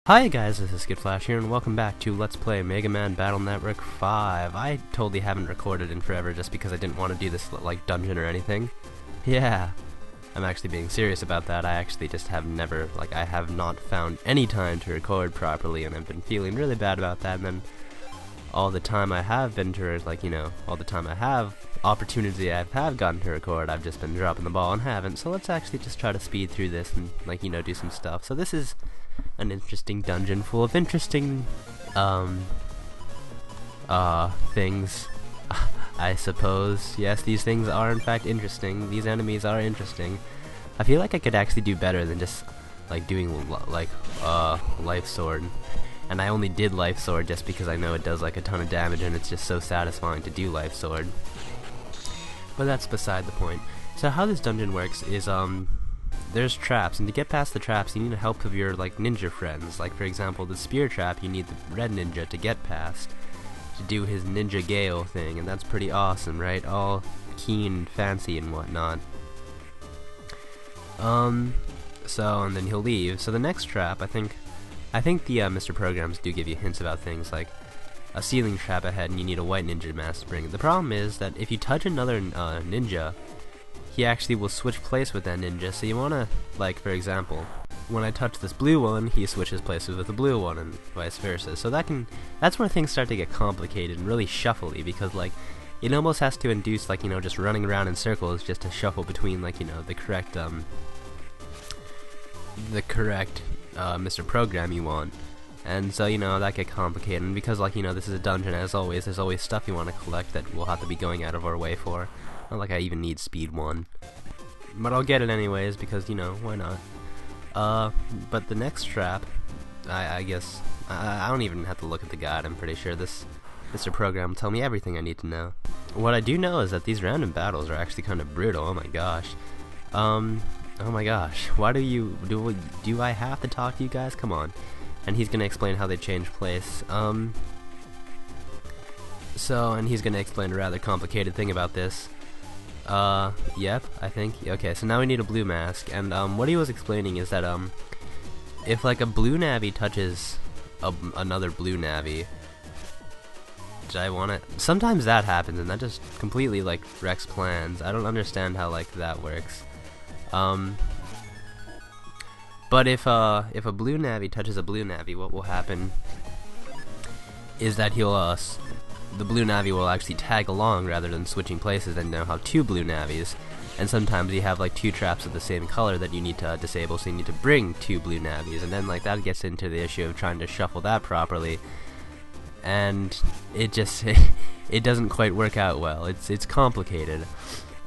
Hi guys, this is Skittflash here, and welcome back to Let's Play Mega Man Battle Network 5. I totally haven't recorded in forever just because I didn't want to do this, like, dungeon or anything. Yeah, I'm actually being serious about that. I actually just have never, I have not found any time to record properly, and I've been feeling really bad about that, and then all the time I have been to, all the time I have opportunity I have gotten to record, I've just been dropping the ball and haven't, so let's actually just try to speed through this and, do some stuff. So this is an interesting dungeon full of interesting, things, I suppose. Yes, these things are in fact interesting. These enemies are interesting. I feel like I could actually do better than just, doing, Life Sword. And I only did Life Sword just because I know it does, a ton of damage and it's just so satisfying to do Life Sword. But that's beside the point. So how this dungeon works is, there's traps, and to get past the traps you need the help of your ninja friends. Like for example, the spear trap you need the red ninja to get past, to do his ninja Gale thing, and that's pretty awesome, right? All keen and fancy and whatnot. So, and then he'll leave. So the next trap, I think the Mr. Programs do give you hints about things like a ceiling trap ahead and you need a white ninja mask to bring it. The problem is that if you touch another ninja, he actually will switch place with that ninja, so you wanna, for example, when I touch this blue one, he switches places with the blue one, and vice versa. So that's where things start to get complicated and really shuffly, because, it almost has to induce, just running around in circles just to shuffle between, the correct Mr. Program you want. And so, that get complicated, and because, this is a dungeon, as always, there's always stuff you want to collect that we'll have to be going out of our way for. Not like I even need speed 1. But I'll get it anyways, because, why not? But the next trap, I guess, I don't even have to look at the guide. I'm pretty sure this Mr. Program will tell me everything I need to know. What I do know is that these random battles are actually kind of brutal. Oh my gosh. Oh my gosh. Why do I have to talk to you guys? Come on. And he's gonna explain how they change place. And he's gonna explain a rather complicated thing about this. Yep, I think. Okay, so now we need a blue mask, and what he was explaining is that if a blue navvy touches another blue navvy, did I want it? Sometimes that happens, and that just completely wrecks plans. I don't understand how that works. But if a blue navvy touches a blue navvy, what will happen is that the blue navvy will actually tag along rather than switching places, and now have two blue navvies. And sometimes you have two traps of the same color that you need to disable, so you need to bring two blue navvies, and then that gets into the issue of trying to shuffle that properly, and it just it doesn't quite work out well. It's complicated.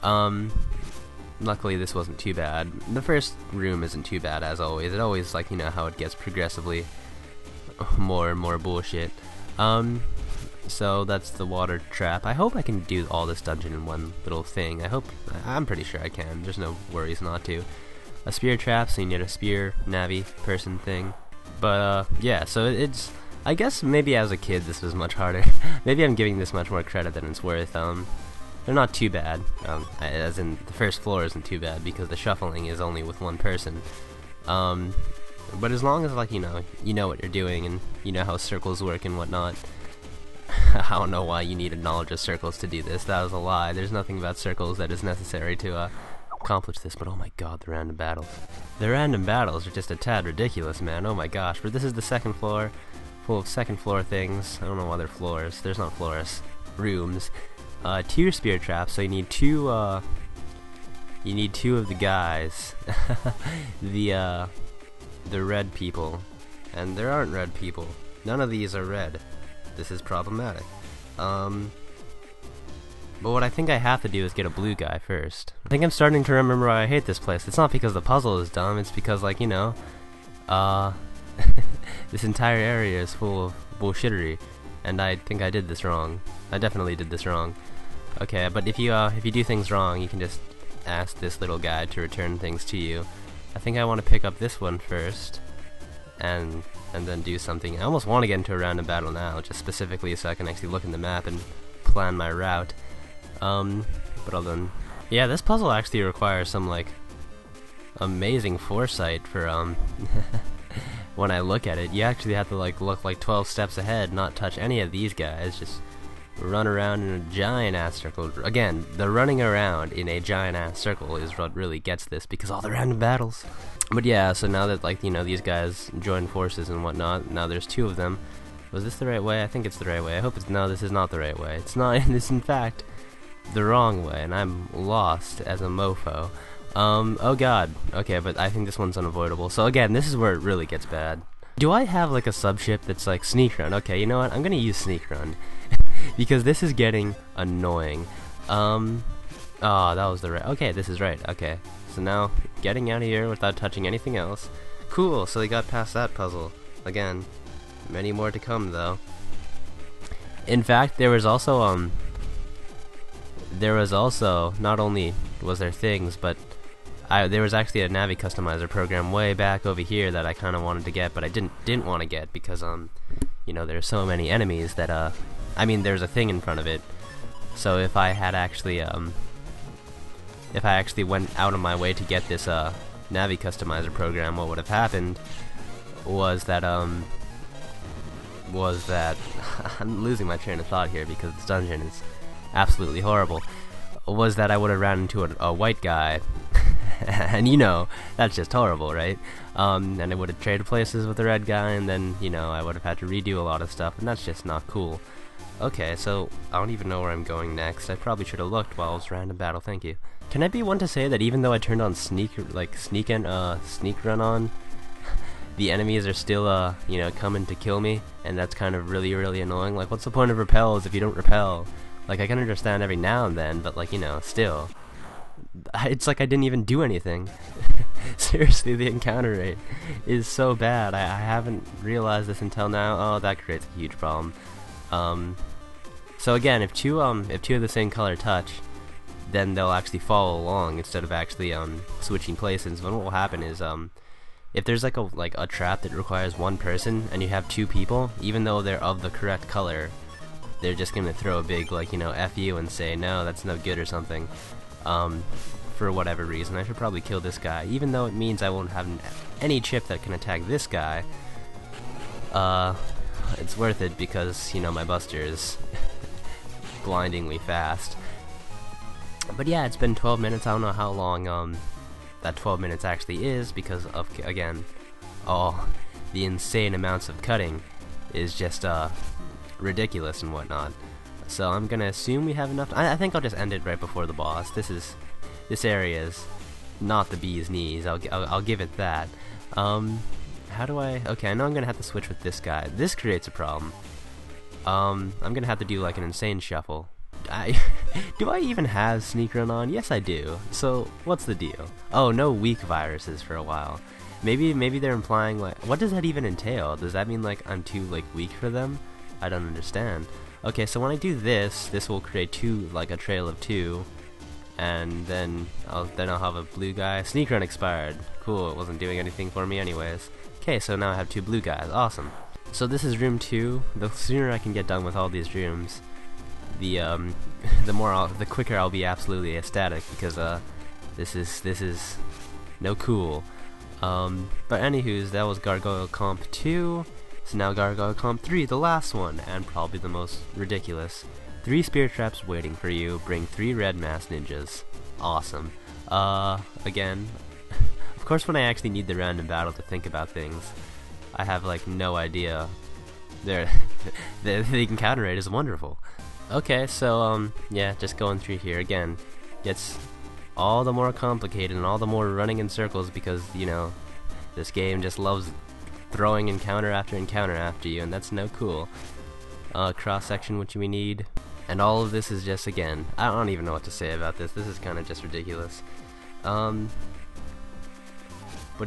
Luckily this wasn't too bad. The first room isn't too bad, as always. It always how it gets progressively more and more bullshit. So that's the water trap. I hope I can do all this dungeon in one little thing. I'm pretty sure I can. There's no worries not to. A spear trap, so you need a spear, navvy, person thing. But, yeah, so it's... I guess maybe as a kid this was much harder. Maybe I'm giving this much more credit than it's worth. They're not too bad. As in, the first floor isn't too bad because the shuffling is only with one person. But as long as, you know what you're doing and you know how circles work and whatnot... I don't know why you need a knowledge of circles to do this. That was a lie. There's nothing about circles that is necessary to accomplish this, but oh my god, the random battles. The random battles are just a tad ridiculous, man. Oh my gosh. But this is the second floor, full of second floor things. I don't know why they're floors. There's not floors. Rooms. Two spear traps, so you need two of the guys. the red people. And there aren't red people. None of these are red. This is problematic. But what I think I have to do is get a blue guy first. I think I'm starting to remember why I hate this place. It's not because the puzzle is dumb, it's because, this entire area is full of bullshittery, and I think I did this wrong. I definitely did this wrong. Okay, but if you do things wrong, you can just ask this little guy to return things to you. I think I want to pick up this one first, and then do something. I almost want to get into a random battle now, just specifically so I can actually look in the map and plan my route. But I'll then... Yeah, this puzzle actually requires some, amazing foresight for, when I look at it. You actually have to like look like 12 steps ahead, not touch any of these guys, just run around in a giant ass circle. Again, the running around in a giant ass circle is what really gets this, because all the random battles. But yeah, so now that, like, you know, these guys join forces and whatnot, now there's 2 of them. Was this the right way? I think it's the right way. I hope it's... No, this is not the right way. It's not. This, in fact, the wrong way, and I'm lost as a mofo. Oh god. Okay, but I think this one's unavoidable. So again, this is where it really gets bad. Do I have, like, a subship that's, like, sneak run? Okay, you know what? I'm gonna use sneak run. Because this is getting annoying. Oh, that was the right... Okay, this is right. Okay. So now, getting out of here without touching anything else. Cool, so they got past that puzzle. Again, many more to come, though. In fact, there was also, not only was there things, but there was actually a Navi customizer program way back over here that I kind of wanted to get, but I didn't want to get because, you know, there's so many enemies that, I mean, there's a thing in front of it. So if I had actually, if I actually went out of my way to get this Navi customizer program, what would have happened was that I'm losing my train of thought here because this dungeon is absolutely horrible. Was that I would have ran into a white guy, and you know, that's just horrible, right? And I would have traded places with the red guy, and then, you know, I would have had to redo a lot of stuff, and that's just not cool. Okay, so I don't even know where I'm going next. I probably should have looked while I was random battle. Thank you. Can I be one to say that even though I turned on sneak run on, the enemies are still you know, coming to kill me, and that's kind of really annoying. Like, what's the point of repels if you don't repel? Like, I can understand every now and then, but, like, you know, still, it's like I didn't even do anything. Seriously, the encounter rate is so bad. I haven't realized this until now. Oh, that creates a huge problem. So again, if two of the same color touch, then they'll actually follow along instead of actually switching places. But what will happen is if there's like a trap that requires one person and you have 2 people, even though they're of the correct color, they're just gonna throw a big, like, you know, F you and say no, that's no good or something. For whatever reason, I should probably kill this guy, even though it means I won't have any chip that can attack this guy. It's worth it because, you know, my buster is blindingly fast. But yeah, it's been 12 minutes. I don't know how long that 12 minutes actually is because of, again, the insane amounts of cutting is just ridiculous and whatnot. So I'm gonna assume we have enough. I think I'll just end it right before the boss. This area is not the bee's knees. I'll give it that. How do I... Okay, I know I'm gonna have to switch with this guy. This creates a problem. I'm gonna have to do like an insane shuffle. Do I even have sneak run on? Yes, I do. So what's the deal? Oh, no weak viruses for a while. Maybe they're implying, like, what does that even entail? Does that mean like I'm too like weak for them? I don't understand. Okay, so when I do this will create a trail of 2, and then I'll have a blue guy. Sneak run expired. Cool, it wasn't doing anything for me anyways. Okay, so now I have 2 blue guys. Awesome. So this is room 2. The sooner I can get done with all these rooms, the quicker I'll be absolutely ecstatic, because this is no cool. But anywho's, that was Gargoyle Comp 2. So now Gargoyle Comp 3, the last one, and probably the most ridiculous. 3 spear traps waiting for you. Bring 3 red mass ninjas. Awesome. Again, of course, when I actually need the random battle to think about things, I have like no idea. The encounter rate is wonderful. Okay, so yeah, just going through here again gets all the more complicated and all the more running in circles because, you know, this game just loves throwing encounter after you, and that's no cool. Cross section, which we need, and all of this is just, again, I don't even know what to say about this. This is kind of just ridiculous. But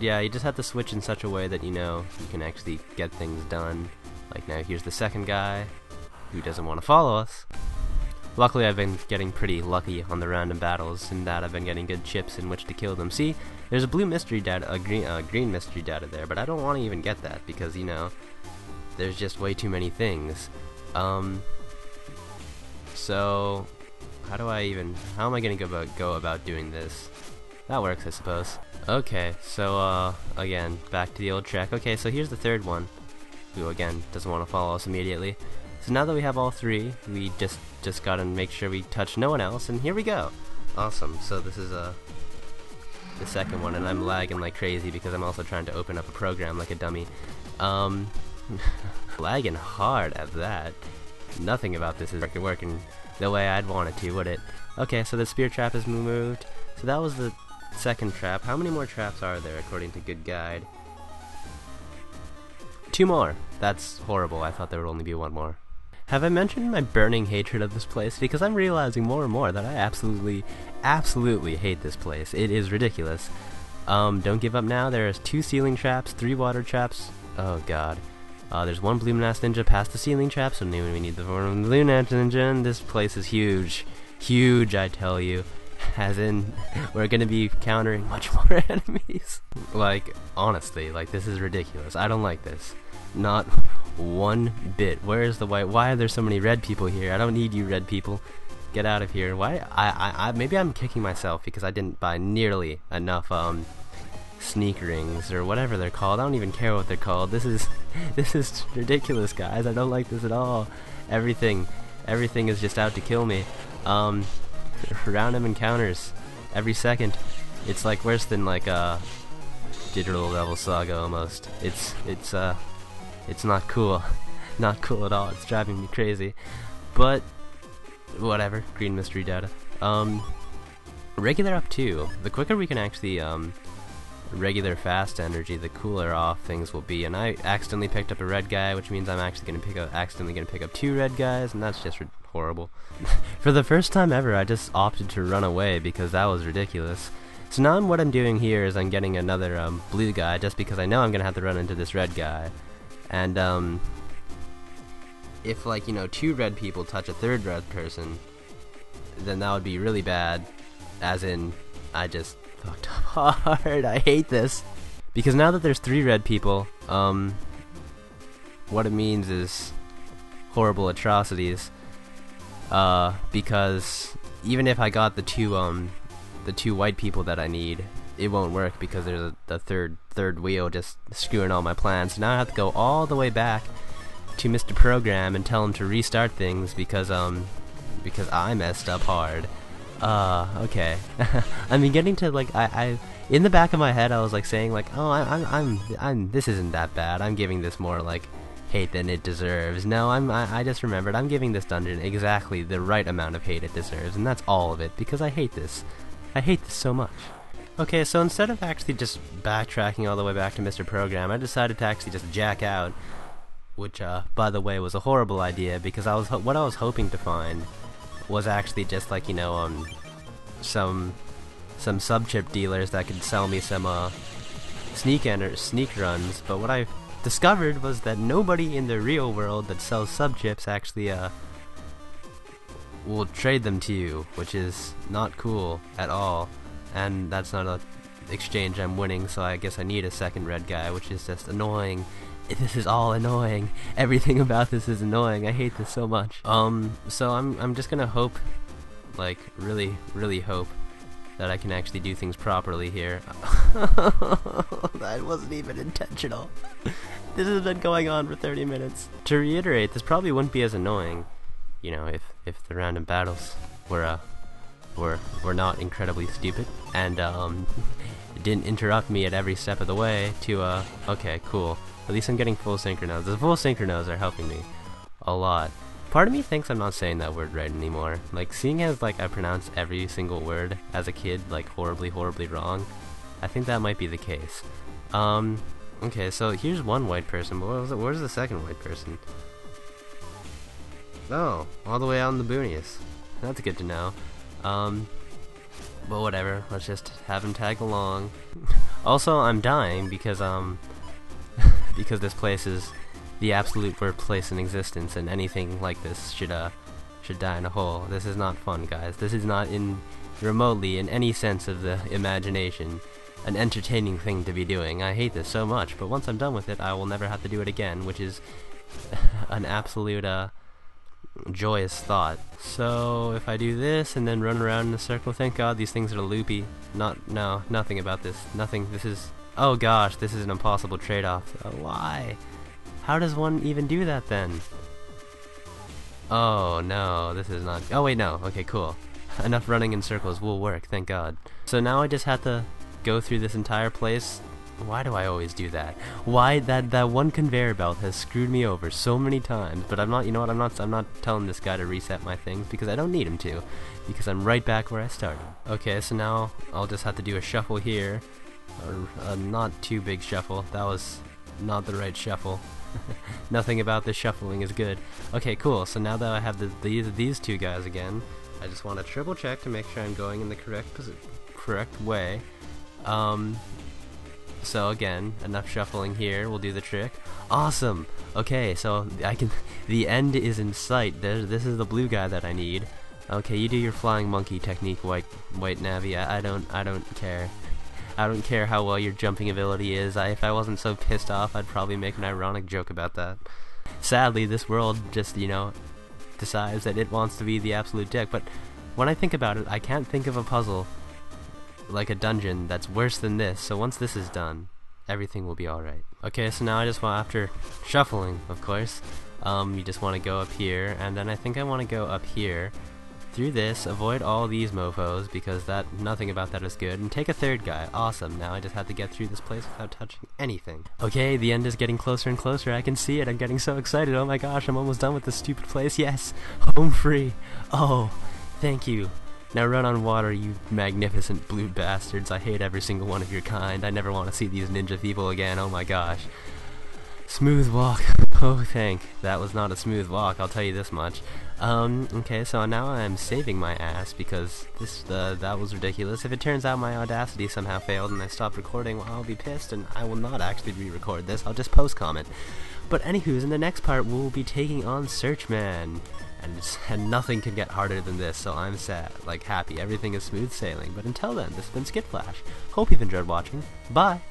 yeah, you just have to switch in such a way that, you know, you can actually get things done. Like now, here's the second guy who doesn't want to follow us. Luckily, I've been getting pretty lucky on the random battles in that I've been getting good chips in which to kill them. See, there's a blue mystery data, a green mystery data there, but I don't want to even get that because, you know, there's just way too many things. So how am I gonna go about doing this? That works, I suppose. Okay, so again, back to the old track. Okay, so here's the third one, who again doesn't want to follow us immediately. So now that we have all three, we just gotta make sure we touch no one else, and here we go. Awesome. So this is the second one, and I'm lagging like crazy because I'm also trying to open up a program like a dummy. Lagging hard at that. Nothing about this is working the way I'd want it to, would it? Okay, so the spear trap is moved. So that was the second trap. How many more traps are there according to Good Guide? 2 more. That's horrible. I thought there would only be 1 more. Have I mentioned my burning hatred of this place? Because I'm realizing more and more that I absolutely hate this place. It is ridiculous. Don't give up now. There's 2 ceiling traps, 3 water traps. Oh god. There's 1 Blue Mask Ninja past the ceiling trap, so we need the Blue Mask Ninja, and this place is huge. Huge, I tell you. As in, we're gonna be countering much more enemies. Like, honestly, like, this is ridiculous. I don't like this. Not 1 bit. Where is the white? Why are there so many red people here? I don't need you red people. Get out of here. Why? Maybe I'm kicking myself because I didn't buy nearly enough, sneak rings, or whatever they're called. I don't even care what they're called. This is ridiculous, guys. I don't like this at all. Everything is just out to kill me. Random encounters every second. It's like worse than like Digital Level Saga almost. It's not cool. Not cool at all. It's driving me crazy. But whatever. Green mystery data. Regular up 2. The quicker we can actually regular fast energy, the cooler off things will be. And I accidentally picked up a red guy, which means I'm actually accidentally gonna pick up 2 red guys, and that's just horrible. For the first time ever, I just opted to run away because that was ridiculous. So now what I'm doing here is I'm getting another blue guy, just because I know I'm gonna have to run into this red guy. And if, like, you know, 2 red people touch a 3rd red person, then that would be really bad. As in, I just fucked up hard. I hate this. Because now that there's 3 red people, what it means is horrible atrocities. Because even if I got the 2 white people that I need, it won't work because there's the third wheel just screwing all my plans. So now I have to go all the way back to Mr. Program and tell him to restart things because I messed up hard. Okay. I'm beginning to, like, I in the back of my head I was like saying like, oh, I'm this isn't that bad. I'm giving this more like hate than it deserves. No, I just remembered I'm giving this dungeon exactly the right amount of hate it deserves, and that's all of it because I hate this. I hate this so much. Okay, so instead of actually just backtracking all the way back to Mr. Program, I decided to actually just jack out, which by the way was a horrible idea because what I was hoping to find was actually just like, you know, some sub-chip dealers that could sell me some sneak runs, but what I discovered was that nobody in the real world that sells sub-chips actually will trade them to you, which is not cool at all, and that's not an exchange I'm winning, so I guess I need a second red guy, which is just annoying. This is all annoying. Everything about this is annoying. I hate this so much. So I'm just gonna hope, like, really hope that I can actually do things properly here. That wasn't even intentional. This has been going on for 30 minutes. To reiterate, this probably wouldn't be as annoying, you know, if the random battles were not incredibly stupid and didn't interrupt me at every step of the way to okay, cool. At least I'm getting full synchronos. The full synchronos are helping me a lot. Part of me thinks I'm not saying that word right anymore. Like, seeing as like I pronounced every single word as a kid like horribly wrong, I think that might be the case. Okay, so here's one white person, but where's the second white person? Oh, all the way out in the boonies. That's good to know. But whatever, let's just have him tag along. Also, I'm dying because because this place is the absolute worst place in existence, and anything like this should die in a hole. This is not fun, guys. This is not remotely in any sense of the imagination an entertaining thing to be doing. I hate this so much, but once I'm done with it, I will never have to do it again, which is an absolute joyous thought. So if I do this and then run around in a circle, thank God these things are loopy. No, nothing about this. Nothing. This is, oh gosh, this is an impossible trade-off. Why? How does one even do that then? Oh no, this is not, oh wait, no, okay, cool. Enough running in circles will work, thank God. So now I just have to go through this entire place. Why do I always do that? Why that one conveyor belt has screwed me over so many times, but I'm not, you know what, I'm not telling this guy to reset my things because I don't need him to, because I'm right back where I started. Okay, so now I'll just have to do a shuffle here, a not too big shuffle. That was not the right shuffle. Nothing about this shuffling is good. Okay, cool, so now that I have these two guys again, I just want to triple check to make sure I'm going in the correct way. So again, enough shuffling here will do the trick. Awesome! Okay, so the end is in sight. This is the blue guy that I need. Okay, you do your flying monkey technique, white Navi. I don't care. I don't care how well your jumping ability is. If I wasn't so pissed off, I'd probably make an ironic joke about that. Sadly, this world just, you know, decides that it wants to be the absolute dick, but when I think about it, I can't think of a puzzle like a dungeon that's worse than this, so once this is done, everything will be alright. Okay, so now I just want, after shuffling, of course, you just want to go up here, and then I think I want to go up here, through this, avoid all these mofos, because nothing about that is good, and take a third guy. Awesome, now I just have to get through this place without touching anything. Okay, the end is getting closer and closer, I can see it, I'm getting so excited, oh my gosh, I'm almost done with this stupid place, yes! Home free! Oh, thank you. Now run on water, you magnificent blue bastards. I hate every single one of your kind. I never want to see these ninja people again, oh my gosh. Smooth walk. Oh, that was not a smooth walk, I'll tell you this much. Okay, so now I'm saving my ass because that was ridiculous. If it turns out my Audacity somehow failed and I stopped recording, well, I'll be pissed and I will not actually re-record this. I'll just post-comment. But anywho's, in the next part, we'll be taking on Searchman. And nothing can get harder than this, so I'm sad, happy. Everything is smooth sailing. But until then, this has been Skittflash. Hope you've enjoyed watching. Bye!